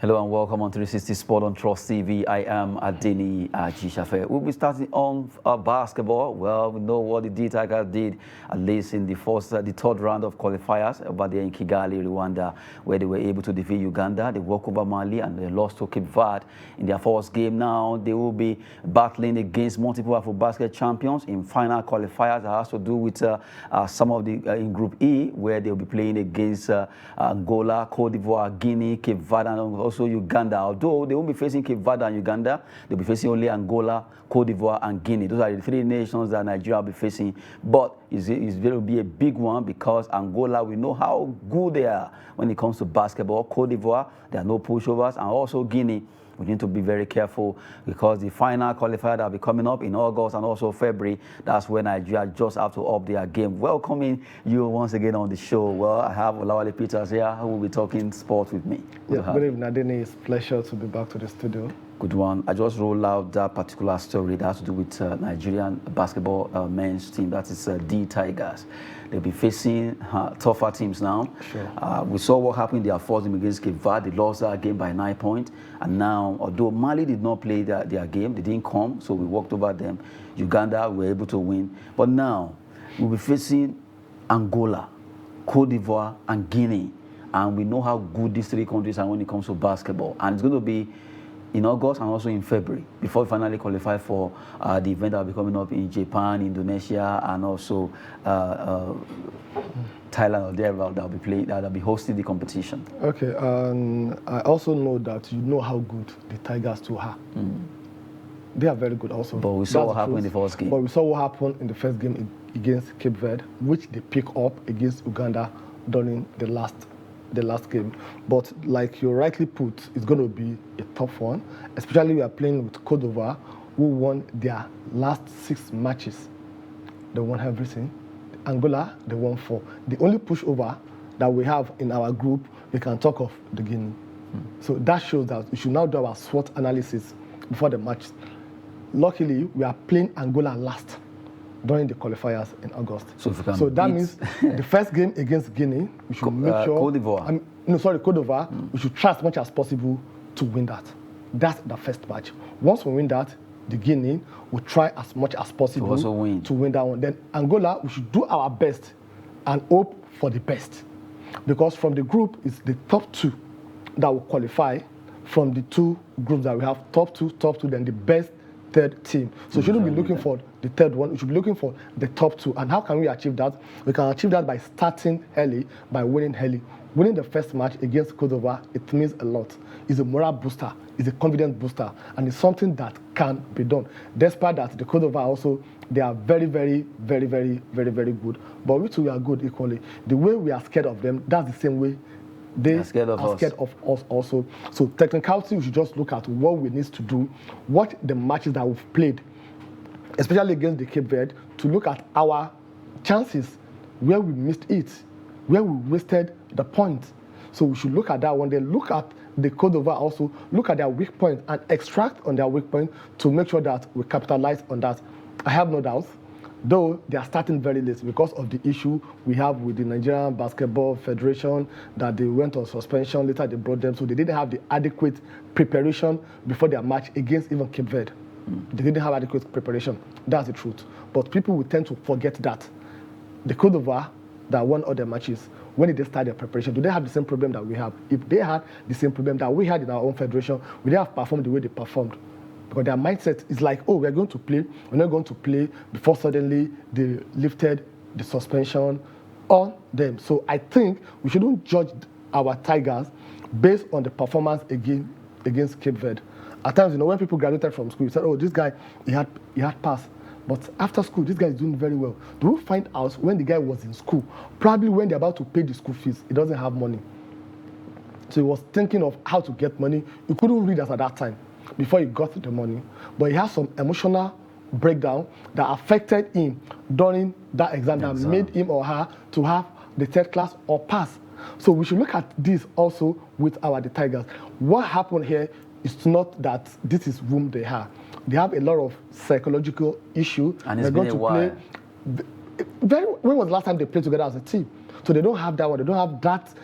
Hello and welcome on 360 Sport on Trust TV. I am Adeni Ajishafe. We'll be starting on basketball. Well, we know what the Dtigers did, at least in the third round of qualifiers over there in Kigali, Rwanda, where they were able to defeat Uganda. They walked over Mali and they lost to Cape Verde in their first game. Now they will be battling against multiple AfroBasket champions in final qualifiers. That has to do with some of the in Group E, where they'll be playing against Angola, Cote d'Ivoire, Guinea, Cape Verde, and also Uganda. Although they won't be facing Cape Verde and Uganda, they'll be facing only Angola, Cote d'Ivoire, and Guinea. Those are the three nations that Nigeria will be facing. But it's going to be a big one because Angola, we know how good they are when it comes to basketball. Cote d'Ivoire, there are no pushovers, and also Guinea. We need to be very careful because the final qualifier that will be coming up in August and also February, that's when Nigeria just have to up their game. Welcoming you once again on the show. Well, I have Olawale Peters here who will be talking sports with me. Good evening, Adeni. It's a pleasure to be back to the studio. Good one. I just rolled out that particular story that has to do with Nigerian basketball men's team. That is Dtigers. They'll be facing tougher teams now. Sure. We saw what happened in their first game against Cape Verde. They lost that game by 9 points. And now, although Mali did not play their game, they didn't come, so we walked over them. Uganda were able to win. But now, we'll be facing Angola, Cote d'Ivoire, and Guinea. And we know how good these three countries are when it comes to basketball. And it's going to be in August and also in February before we finally qualify for the event that will be coming up in Japan, Indonesia, and also Thailand or thereabout that will be hosting the competition. Okay, I also know that you know how good the Tigers too are. They are very good also. But we saw what happened in the first game. But we saw what happened in the first game against Cape Verde, which they picked up against Uganda during the last game. But like you rightly put, it's going to be a tough one, especially we are playing with Cote d'Ivoire, who won their last 6 matches. They won everything. Angola, they won 4. The only pushover that we have in our group, we can talk of the Guinea. So that shows that we should now do our SWOT analysis before the match. Luckily, we are playing Angola last during the qualifiers in August. So that means the first game against Guinea, we should make sure... Cote d'Ivoire. Cote d'Ivoire. We should try as much as possible to win that. That's the first match. Once we win that, the Guinea will try as much as possible to win that one. Then Angola, we should do our best and hope for the best. Because from the group, it's the top 2 that will qualify from the 2 groups that we have, top 2, then the best 3rd team. So we shouldn't be looking for the 3rd one. We should be looking for the top 2. And how can we achieve that? We can achieve that by starting early, by winning early. Winning the first match against Cote d'Ivoire, it means a lot. It's a morale booster. It's a confidence booster. And it's something that can be done. Despite that, the Cote d'Ivoire also, they are very, very, very, very, very, very good. But we too are good equally. The way we are scared of them, that's the same way they are scared of us also. So technicality, we should just look at what we need to do, what the matches that we've played, especially against the Cape Verde, to look at our chances, where we missed it, where we wasted the point. So we should look at that one, then look at the Cote d'Ivoire also, look at their weak point and extract on their weak point to make sure that we capitalize on that. I have no doubt, though they are starting very late because of the issue we have with the Nigerian Basketball Federation, that they went on suspension, later they brought them, so they didn't have the adequate preparation before their match against even Cape Verde. They didn't have adequate preparation. That's the truth. But people will tend to forget that. The Cote d'Ivoire that won all their matches, when did they start their preparation? Do they have the same problem that we have? If they had the same problem that we had in our own federation, would they have performed the way they performed? Because their mindset is like, oh, we're going to play, we're not going to play, before suddenly they lifted the suspension on them. So I think we shouldn't judge our Tigers based on the performance against Cape Verde. At times, when people graduated from school, you said, oh, this guy, he had passed. But after school, this guy is doing very well. Do you find out when the guy was in school, probably when they're about to pay the school fees, he doesn't have money. So he was thinking of how to get money. He couldn't read us at that time before he got the money. But he had some emotional breakdown that affected him during that exam that made him or her to have the 3rd class or pass. So we should look at this also with the Tigers. What happened here is not that this is whom they are. They have a lot of psychological issue. And it's been a while. When was the last time they played together as a team? So they don't have that one. They don't have that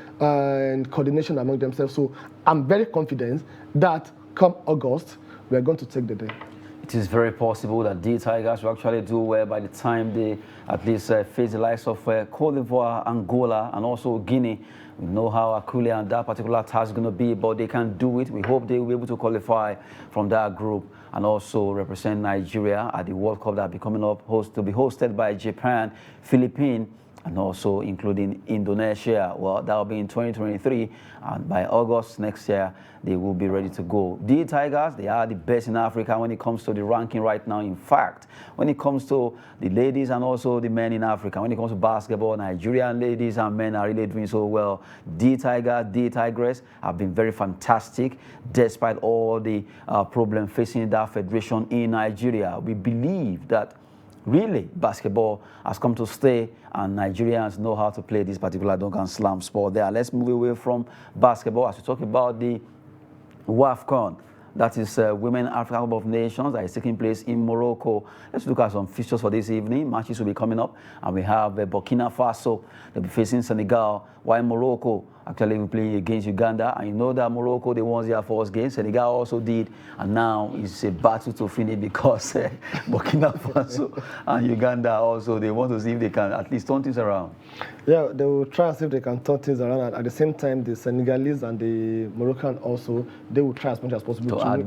coordination among themselves. So I'm very confident that come August, we're going to take the day. It is very possible that the Tigers will actually do well by the time they at least face the likes of Cote d'Ivoire, Angola, and also Guinea. We know how Akule and that particular task is going to be, but they can do it. We hope they will be able to qualify from that group and also represent Nigeria at the World Cup that will be coming up, to be hosted by Japan, Philippines, and also including Indonesia. Well, that will be in 2023, and by August next year, they will be ready to go. The Tigers, they are the best in Africa when it comes to the ranking right now. In fact, when it comes to the ladies and also the men in Africa, when it comes to basketball, Nigerian ladies and men are really doing so well. The Tigers have been very fantastic despite all the problems facing that federation in Nigeria. We believe that really, basketball has come to stay, and Nigerians know how to play this particular dunk and slam sport there. Let's move away from basketball as we talk about the WAFCON. That is Women African Cup of Nations that is taking place in Morocco. Let's look at some fixtures for this evening. Matches will be coming up, and we have Burkina Faso. They'll be facing Senegal, while Morocco actually will play against Uganda. And you know that Morocco, they won their first game. Senegal also did, and now it's a battle to finish because Burkina Faso and Uganda also, they want to see if they can at least turn things around. Yeah, they will try and see if they can turn things around. And at the same time, the Senegalese and the Moroccan also, they will try as much as possible to add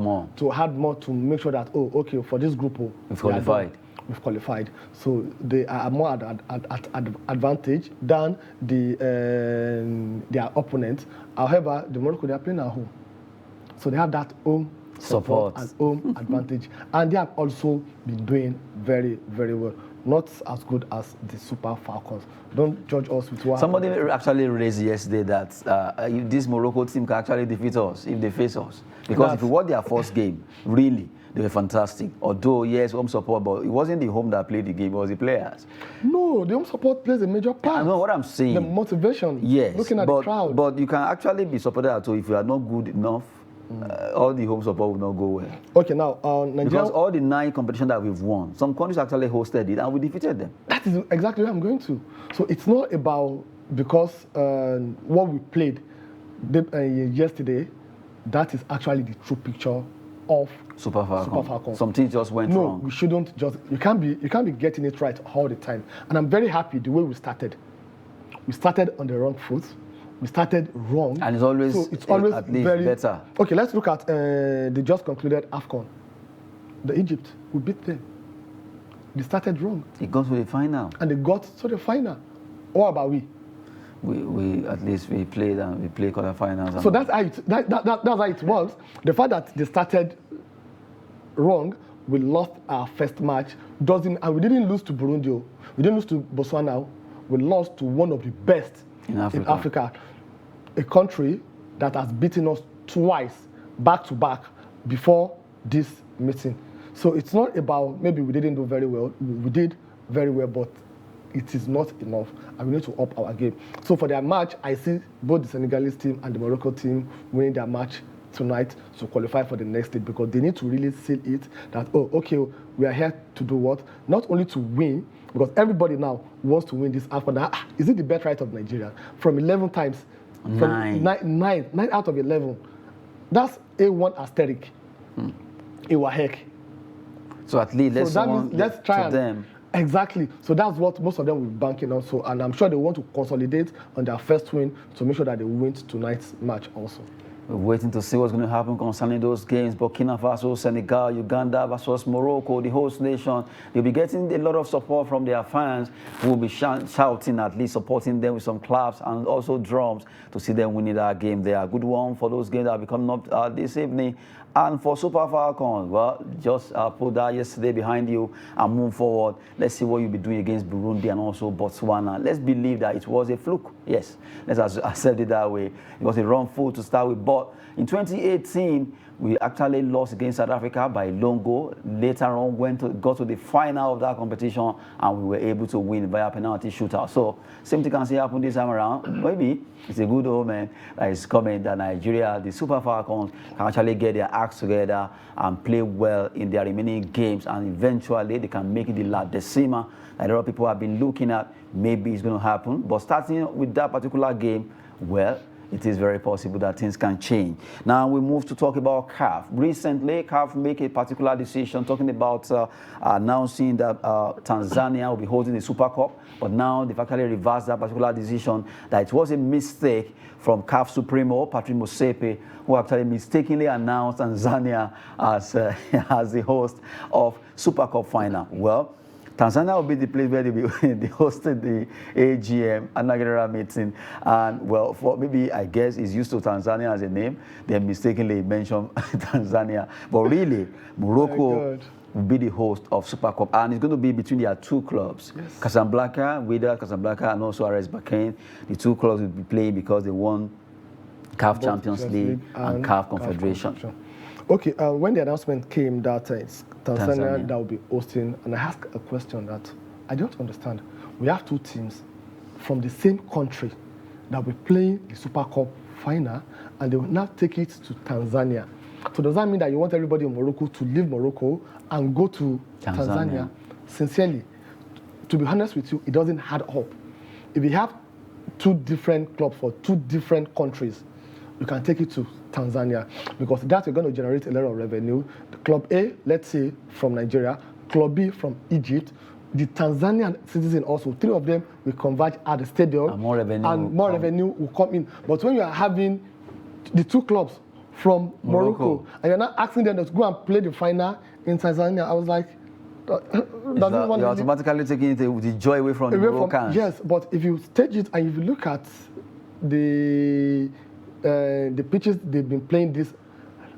more to make sure that, oh, okay, for this group, we've qualified. We've qualified. So they are more at advantage than their opponent. However, the Morocco, they are playing at home. So they have that home support and home advantage. And they have also been doing very, very well. Not as good as the Super Falcons. Don't judge us with what. Somebody actually raised yesterday that this Morocco team can actually defeat us if they face us. Because if you watch their first game, really, they were fantastic. Although, yes, home support, but it wasn't the home that played the game, it was the players. No, the home support plays a major part. I know what I'm saying. The motivation, yes, looking at the crowd. But you can actually be supported at all if you are not good enough. All the home support will not go well. Okay, now, Nigeria... Because all the 9 competitions that we've won, some countries actually hosted it and we defeated them. That is exactly where I'm going to. So it's not about because what we played yesterday, that is actually the true picture of Super Falcons. Some things just went wrong. No, we shouldn't just... You can't be getting it right all the time. And I'm very happy the way we started. We started on the wrong foot. We started wrong. And it's always at least very better. Okay, let's look at the just concluded AFCON. The Egypt, we beat them. They started wrong. It got to the final. And they got to the final. What about we? We at least we played and we played quarterfinals. So that's how it was. The fact that they started wrong, we lost our first match. And we didn't lose to Burundi. We didn't lose to Botswana. We lost to one of the best in Africa. A country that has beaten us twice, back to back, before this meeting. So it's not about maybe we didn't do very well. We did very well, but it is not enough, and we need to up our game. So for their match, I see both the Senegalese team and the Morocco team winning their match tonight to qualify for the next stage, because they need to really seal it that, oh, okay, we are here to do what? Not only to win, because everybody now wants to win this AFCON. Is it the birthright of Nigeria? From 11 times, nine out of 11. That's A1 asterisk. It heck. So at least let's try them. Exactly. So that's what most of them will be banking on. So, and I'm sure they want to consolidate on their first win to make sure that they win tonight's match also. We're waiting to see what's going to happen concerning those games. Burkina Faso, Senegal, Uganda versus Morocco, the host nation. They'll be getting a lot of support from their fans who will be shouting, at least supporting them with some claps and also drums to see them winning that game. They are a good one for those games that will be coming up this evening. And for Super Falcons, well, just put that yesterday behind you and move forward. Let's see what you'll be doing against Burundi and also Botswana. Let's believe that it was a fluke. Yes, let's accept it that way. It was a wrong foot to start with. But in 2018, We actually lost against South Africa by a lone goal. Later on, got to the final of that competition, and we were able to win via penalty shootout. So same thing can say happen this time around. Maybe it's a good omen that is coming that Nigeria, the Super Falcons, can actually get their acts together and play well in their remaining games, and eventually they can make it the La Decima that a lot of people have been looking at. Maybe it's going to happen. But starting with that particular game, well, it is very possible that things can change. Now we move to talk about CAF. Recently, CAF made a particular decision talking about announcing that Tanzania will be holding the Super Cup, but now they've actually reversed that particular decision, that it was a mistake from CAF Supremo, Patrick Motsepe, who actually mistakenly announced Tanzania as, as the host of Super Cup final. Well, Tanzania will be the place where they hosted the AGM, inaugural meeting, and well, for maybe I guess it's used to Tanzania as a name. They mistakenly mentioned Tanzania, but really Morocco will be the host of Super Cup, and it's going to be between their two clubs, yes. Casablanca, Wydad Casablanca, and also RS Berkane. The two clubs will be playing because they won CAF Champions League and CAF Confederation. Okay, when the announcement came that it's Tanzania that will be hosting, and I asked a question that I don't understand. We have two teams from the same country that will be playing the Super Cup final, and they will now take it to Tanzania. So does that mean that you want everybody in Morocco to leave Morocco and go to Tanzania? Sincerely, to be honest with you, it doesn't add up. If you have two different clubs for two different countries, you can take it to Tanzania, because that's going to generate a lot of revenue. The Club A, let's say, from Nigeria, Club B from Egypt, the Tanzanian citizen also, three of them will converge at the stadium, and more revenue will come in. But when you are having the two clubs from Morocco, and you're not asking them to go and play the final in Tanzania, I was like, you're automatically taking the joy away from the Moroccans. Yes, but if you stage it and if you look at the pitches they've been playing this,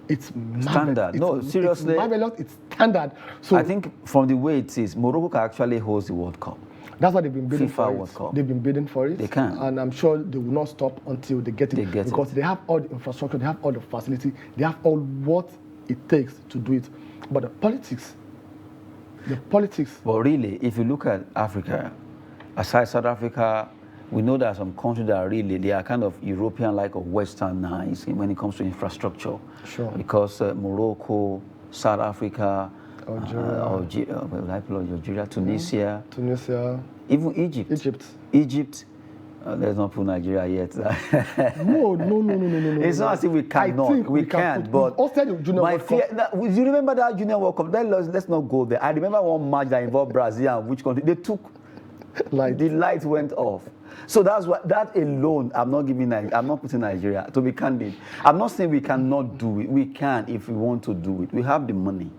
it's standard. Seriously, it's marvelous. It's standard. So I think from the way it is, Morocco can actually host the World Cup. That's what they've been bidding FIFA for. World Cup. They've been bidding for it. They can, and I'm sure they will not stop until they get it. Because they have all the infrastructure, they have all the facility, they have all what it takes to do it. But the politics. Well, really, if you look at Africa, aside South Africa, we know there are some countries that are really, they are kind of European-like or westernized when it comes to infrastructure. Sure. Because Morocco, South Africa, Algeria, Tunisia, even Egypt. Let's not put Nigeria yet. No. It's not as if we cannot. We can, but my fear. Do you remember that Junior World Cup? Let's not go there. I remember one match that involved Brazil and which country they took. The light went off. So that's what, that alone, I'm not putting Nigeria, to be candid. I'm not saying we cannot do it. We can if we want to do it. We have the money.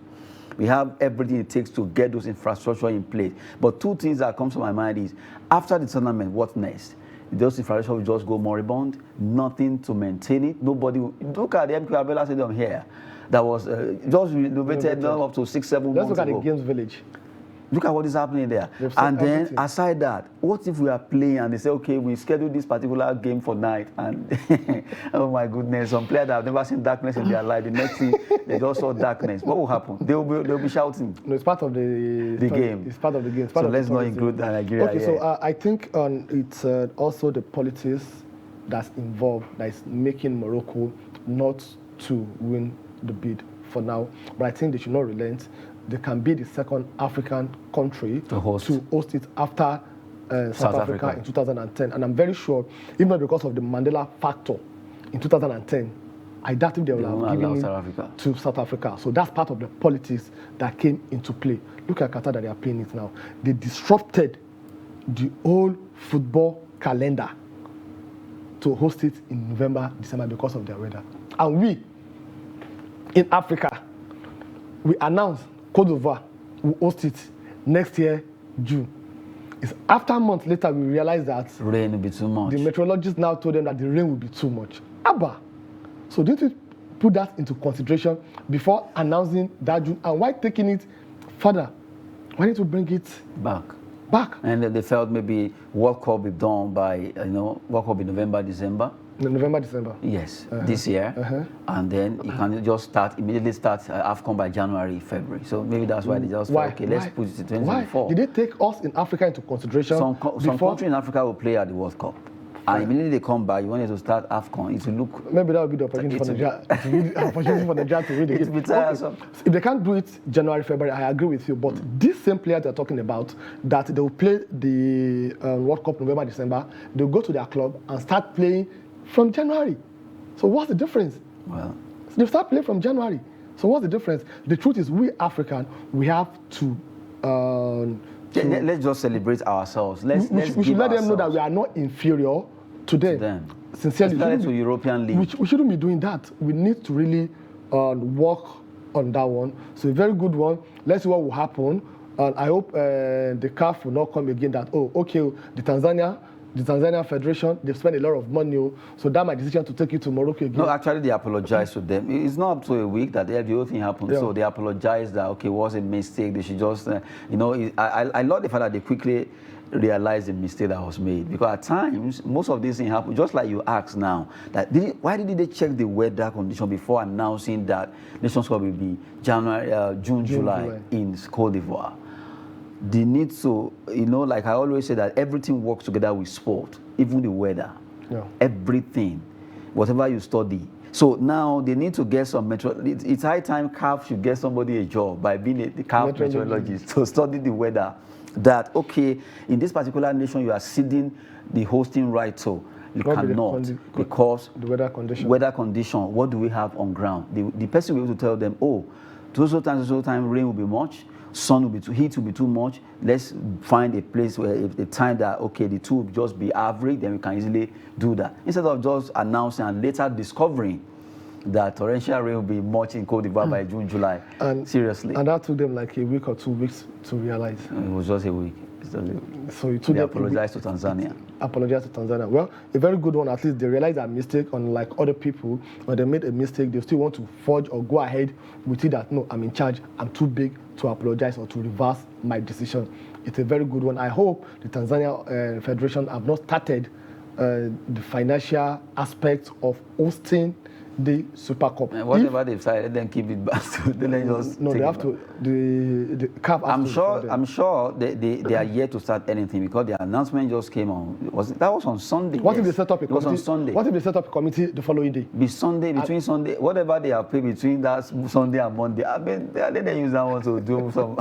We have everything it takes to get those infrastructure in place. But two things that come to my mind is, after the tournament, what next? Those infrastructure will just go moribund, nothing to maintain it. Nobody will, look at the MQ Abela Stadium here. That was just renovated up to 6-7 months ago. Let's look at the Games Village. Look at what is happening there. And then, everything. Aside that, what if we are playing and they say, okay, we scheduled this particular game for night, and oh my goodness, some players that have never seen darkness in their life, the next thing, they just saw darkness. What will happen? They'll be shouting. No, it's part of the game. It's part of the game. So let's not include Nigeria. Okay, so I think it's also the politics that's involved that is making Morocco not to win the bid for now. But I think they should not relent. They can be the second African country to host it after South Africa in 2010. And I'm very sure, even not because of the Mandela factor in 2010, I doubt if they will have given it to South Africa. So that's part of the politics that came into play. Look at Qatar that they are playing it now. They disrupted the whole football calendar to host it in November, December because of their weather. And we, in Africa, we announced Cote d'Ivoire will host it next year, June. It's after a month later we realized that rain will be too much. The meteorologists now told them that the rain will be too much. Abba. So did you put that into consideration before announcing that June? And why taking it further? Why need to bring it back? back. And they felt maybe World Cup be done by, World Cup in November, December. November, December. Yes, this year. And then you can just immediately start AFCON by January, February. So maybe that's why they just thought, okay, let's put it to 2024. Why? Did they take us in Africa into consideration? Some country in Africa will play at the World Cup. And immediately they come back, you wanted to start AFCON. It will look... Maybe that will be the opportunity for Nigeria to read the game. It will be tiresome. Okay. If they can't do it January, February, I agree with you. But these same players they're talking about, that they will play the World Cup November, December, they'll go to their club and start playing from January. So what's the difference? Well... They start playing from January. So what's the difference? The truth is, we African, we have to... let's just celebrate ourselves. We should let them know that we are not inferior to them. Sincerely, especially to European League. We shouldn't be doing that. We need to really work on that one. So a very good one. Let's see what will happen. And I hope the CAF will not come again that, oh, okay, the Tanzania Federation, they've spent a lot of money, so that's my decision to take you to Morocco again. No, actually, they apologized to them. It's not up to a week that the whole thing happened. Yeah. So they apologized that, okay, it was a mistake. They should just, I love the fact that they quickly realized the mistake that was made. Because at times, most of these things happen, just like you asked now, that why didn't they check the weather condition before announcing that Nations Cup will be June, July in Cote d'Ivoire? They need to, like I always say, that everything works together with sport, even the weather, everything, whatever you study. So now they need to get some it's high time CAF should get somebody a job by being the CAF meteorologist to study the weather. That, okay, in this particular nation, you are ceding the hosting right to. You cannot, because the weather condition. What do we have on ground? The person will be able to tell them, oh, so time rain will be much, sun will be heat will be too much. Let's find a place where the time that, okay, the two will just be average, then we can easily do that. Instead of just announcing and later discovering that torrential rain will be much in Cote d'Ivoire by June, July. And seriously. And that took them like a week or 2 weeks to realize. It was just a week. So it took they apologized to Tanzania. Apologized to Tanzania. Well, a very good one. At least they realized their mistake, unlike other people. When they made a mistake, they still want to forge or go ahead with it that, no, I'm in charge. I'm too big to apologize or to reverse my decision. It's a very good one. I hope the Tanzania Federation have not started the financial aspect of hosting the Super Cup. And whatever they've decided, then keep it back to the just no, they have to. The CAF. I'm sure they are yet to start anything because the announcement just came on. That was on Sunday. What if they set up a committee? It was on Sunday. What if they set up a committee the following day? Between Sunday, whatever they have paid between that Sunday and Monday. I mean, they use that one to do some.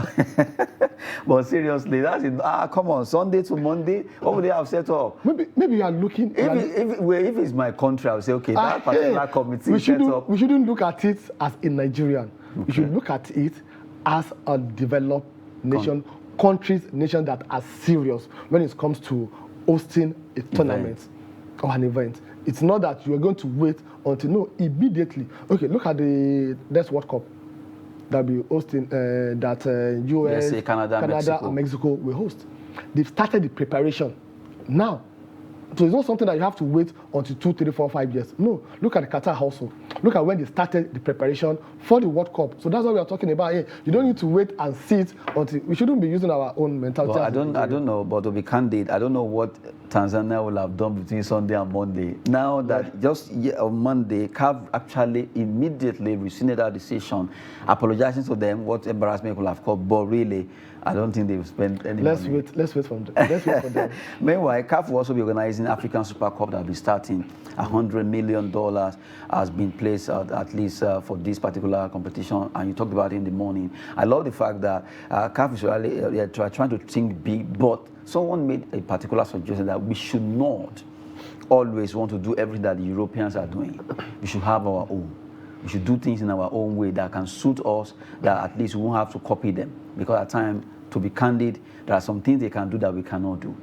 But seriously, that's it. Come on, Sunday to Monday. What would they have set up? Maybe you are looking. If it's my country, I would say, okay, that particular committee. We shouldn't look at it as a Nigerian. Okay. We should look at it as a developed nation, nation that are serious when it comes to hosting a tournament or an event. It's not that you are going to wait until immediately. Okay, look at the next World Cup that will be hosting that US, Canada, and Mexico will host. They've started the preparation now. So it's not something that you have to wait until 2, 3, 4, 5 years. No, look at the Qatar also. Look at when they started the preparation for the World Cup. So that's what we are talking about here. You don't need to wait and sit until we shouldn't be using our own mentality. Well, I don't know, but to be candid, I don't know what Tanzania will have done between Sunday and Monday. Now that just on Monday, CAF actually immediately rescinded that decision, apologizing to them what embarrassment will have caused. But really, I don't think they've spent any money. Let's wait for them. Meanwhile, CAF will also be organizing African Super Cup that will be starting. $100 million has been placed at least for this particular competition, and you talked about it in the morning. I love the fact that CAF is really trying to think big, but someone made a particular suggestion that we should not always want to do everything that the Europeans are doing. We should have our own. We should do things in our own way that can suit us, that at least we won't have to copy them. Because at times, to be candid, there are some things they can do that we cannot do.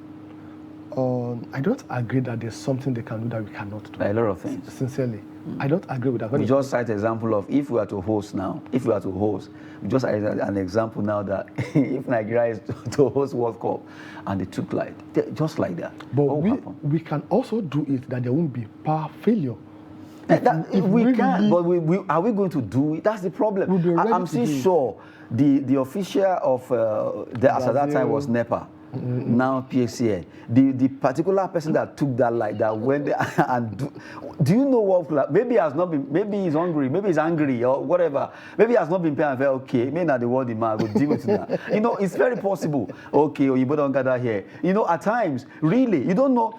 I don't agree that there's something they can do that we cannot do. A lot of things. Sincerely. I don't agree with that. We just cite an example of if we are to host now, we just cite an example now that if Nigeria is to host World Cup and they took just like that. But we can also do it that there won't be power failure. We can, but are we going to do it? That's the problem. I'm still sure the official of at that time was NEPA. now PXCN. The particular person that took that light, that went there and do you know what? Maybe he has not been, maybe he's hungry, maybe he's angry or whatever. Maybe he has not been paying very okay. Maybe not the word the man go deal with that. You know, it's very possible. Okay, or you better don't gather here. You know, at times, really, you don't know.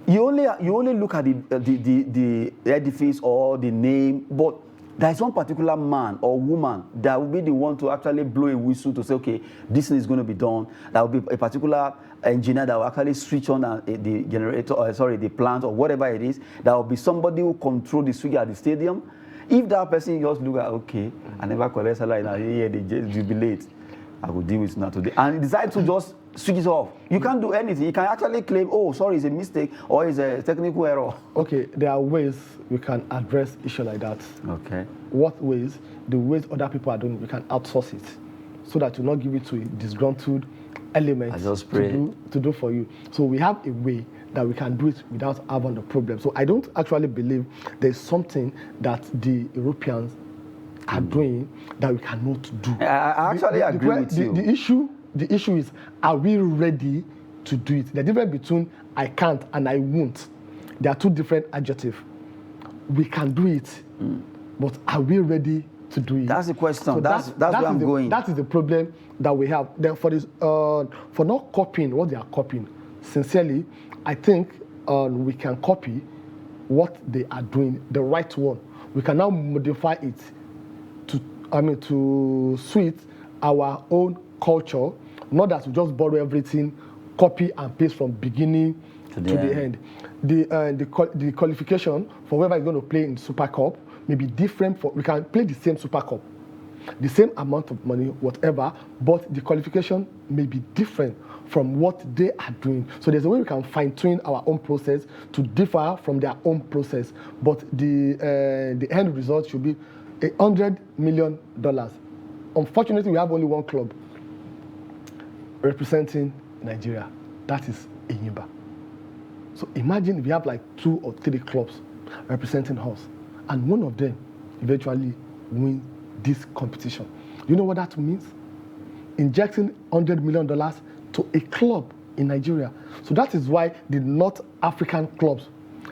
You only look at the edifice or the name, but there is one particular man or woman that will be the one to actually blow a whistle to say, okay, this thing is going to be done. That will be a particular engineer that will actually switch on the generator, or the plant or whatever it is. There will be somebody who control the switch at the stadium. If that person just look at, okay, I never collect salary, now here they just jubilate. I will deal with it now today. And decide to just switch it off. You can't do anything. You can actually claim, oh, sorry, it's a mistake or it's a technical error. Okay, there are ways we can address issue like that. Okay. What ways? The ways other people are doing, we can outsource it so that you not give it to a disgruntled element to do for you. So we have a way that we can do it without having the problem. So I don't actually believe there's something that the Europeans are doing that we cannot do. I actually agree with you. The issue is, are we ready to do it? The difference between I can't and I won't, there are two different adjectives. We can do it, but are we ready to do it? That's the question. So that's where I'm going. That is the problem that we have. Then for this, for not copying what they are copying, sincerely, I think we can copy what they are doing, the right one. We can now modify it to suit our own culture, not that we just borrow everything, copy and paste from beginning to the end. The qualification for whoever is going to play in Super Cup may be different. We can play the same Super Cup, the same amount of money, whatever, but the qualification may be different from what they are doing. So there's a way we can fine-tune our own process to differ from their own process, but the end result should be $100 million. Unfortunately, we have only one club representing Nigeria. That is Enyimba. So imagine we have like 2 or 3 clubs representing us, and one of them eventually win this competition. You know what that means? Injecting $100 million to a club in Nigeria. So that is why the North African clubs,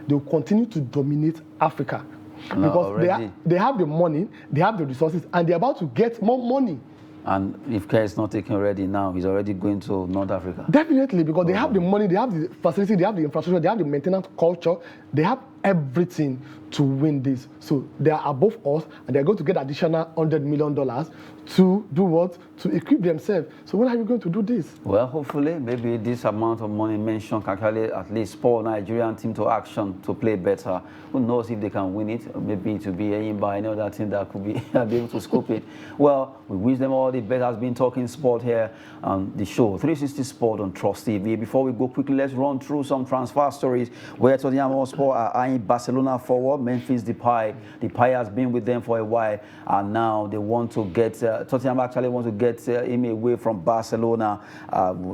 they will continue to dominate Africa. Because they have the money, they have the resources, and they're about to get more money. And if care is not taken already now, he's already going to North Africa. Definitely, because they have the money, they have the facility, they have the infrastructure, they have the maintenance culture, they have everything to win this. So they are above us, and they're going to get additional $100 million to do what? To equip themselves. So when are you going to do this? Well, hopefully, maybe this amount of money mentioned can actually at least spur Nigerian team to action to play better. Who knows if they can win it? Or maybe it will be Enyimba, any other team that could be able to scope it. Well, we wish them all the best. Has been talking sport here on the show 360 Sport on Trust TV. Before we go quickly, let's run through some transfer stories where Tottenham Hotspur are eyeing Barcelona forward. Memphis Depay has been with them for a while, and now they want to get Tottenham actually want to get him away from Barcelona.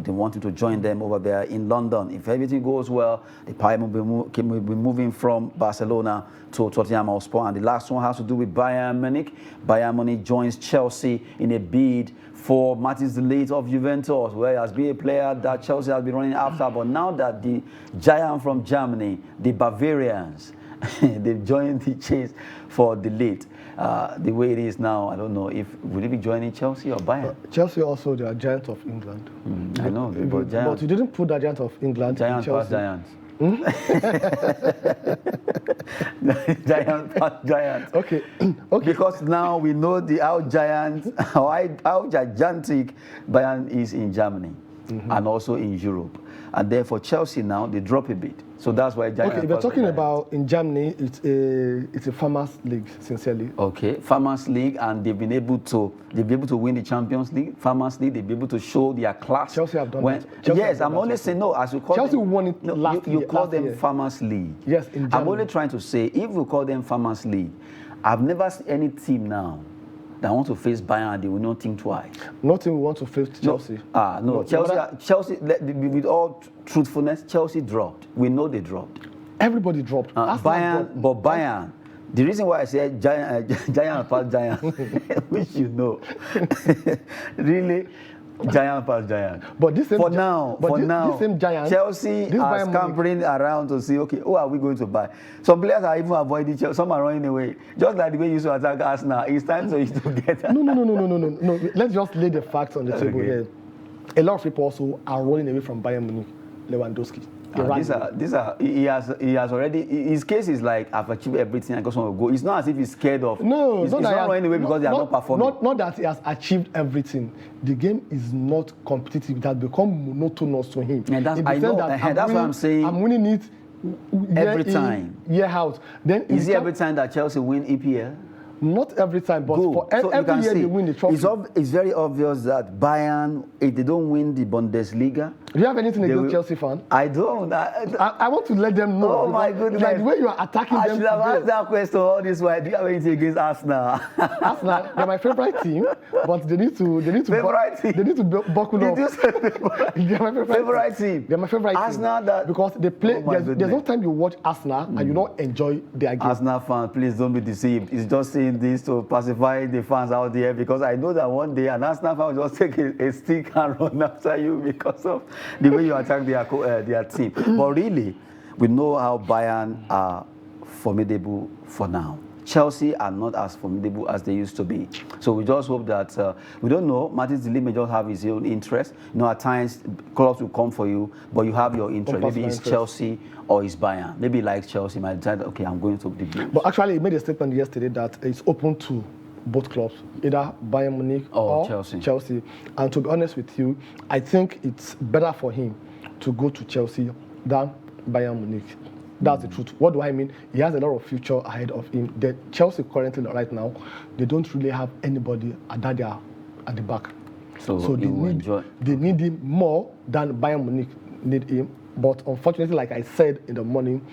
They want him to join them over there in London. If everything goes well, Depay will be moving from Barcelona to Tottenham Hotspur. And the last one has to do with Bayern Munich. Bayern Munich joins Chelsea in a bid for Matis de Ligt of Juventus, where he has been a player that Chelsea has been running after. But now that the giant from Germany, the Bavarians, they've joined the chase for de Ligt. The way it is now, I don't know if will he be joining Chelsea or Bayern. Chelsea also, they are giants of England. I know, but you didn't put that giant of England. Giant past giants. Giant past giants. Okay. Because now we know how gigantic Bayern is in Germany and also in Europe. And therefore Chelsea now, they drop a bit. So that's why giant. Okay, if you're talking about in Germany, it's a farmers league, sincerely. Okay, farmers league, and they'll be able to win the Champions League. Farmers league, they'll be able to show their class. Chelsea have done that. Yes, I'm only saying no. As you call Chelsea them, won it last year. You call them farmers league. Yes, in Germany. I'm only trying to say if we call them farmers league, I've never seen any team now that want to face Bayern, they will not think twice. Nothing we want to face Chelsea. No. Chelsea, with all truthfulness, Chelsea dropped. We know they dropped. Everybody dropped. Bayern, the reason why I say giant past giant, which you know, really, Giant past giant. But this same for now, this same giant, Chelsea are scampering around to see, okay, who are we going to buy? Some players are even avoiding Chelsea. Some are running away. Just like the way you used to attack Arsenal. It's time for you to get that. No. Let's just lay the facts on the table here. A lot of people also are running away from Bayern Munich. Lewandowski. He has already, his case is like, I've achieved everything, I just want to go. It's not as if he's scared of, he's not running away because they are not performing. Not that he has achieved everything. The game is not competitive. It has become monotonous to him. And that's what I'm saying. I'm winning it every time. Year out. Then is it every time that Chelsea win EPL? Not every time, but for every year they win the trophy. It's very obvious that Bayern, if they don't win the Bundesliga... Do you have anything against Chelsea fan? I don't. I want to let them know. Oh my goodness. Like the way you are attacking them. I should have asked that question all this while. Do you have anything against Arsenal? Arsenal, they're my favorite team, but they need to buckle up. They're my favorite team. They're my favorite Arsenal team. Because they play. There's no time you watch Arsenal and you don't enjoy their game. Arsenal fans, please don't be deceived. It's just saying this to pacify the fans out there, because I know that one day an Arsenal fan will just take a stick and run after you because of the way you attack their team. But really, we know how Bayern are formidable for now. Chelsea are not as formidable as they used to be. So we just hope that, we don't know, Martins Deli may just have his own interest. You know, at times, clubs will come for you, but you have your interest. Maybe it's Chelsea or it's Bayern. Maybe he likes Chelsea, he might decide, okay, I'm going to the Blues. But actually, he made a statement yesterday that it's open to both clubs, either Bayern Munich or Chelsea. And to be honest with you, I think it's better for him to go to Chelsea than Bayern Munich. That's the truth. What do I mean? He has a lot of future ahead of him. The Chelsea currently right now, they don't really have anybody at the back. So they need him more than Bayern Munich need him. But unfortunately, like I said in the morning,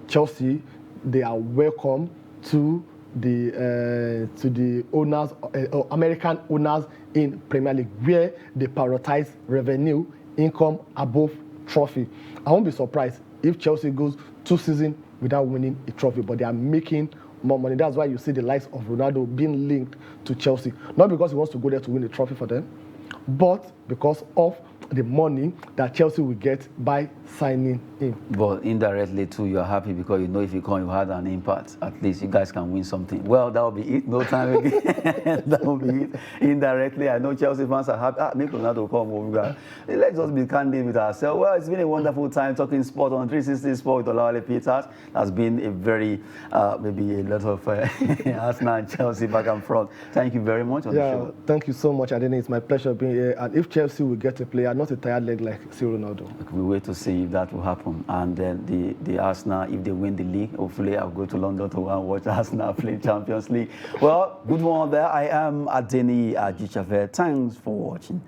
Chelsea, they are welcome to the owners, American owners in Premier League, where they prioritize revenue, income above trophy. I won't be surprised if Chelsea goes 2 seasons without winning a trophy, but they are making more money. That's why you see the likes of Ronaldo being linked to Chelsea. Not because he wants to go there to win a trophy for them, but because of the money that Chelsea will get by signing him. But indirectly too, you're happy because you know if you come, you had an impact. At least you guys can win something. Well, that will be it. No time again. That will be it. Indirectly, I know Chelsea fans are happy. Make Ronaldo come over. Let's just be candid with ourselves. Well, it's been a wonderful time talking sport on 360 Sport with Olawale Peters. That's been a very, maybe a lot of Arsenal and Chelsea back and front. Thank you very much on the show. Thank you so much, Adene. It's my pleasure being here. And if Chelsea will get a player, not a tired leg like Ronaldo. We wait to see if that will happen. And then the Arsenal, if they win the league, hopefully I'll go to London to watch Arsenal play Champions League. Well, good one there. I am Adeni Ajichafe. Thanks for watching.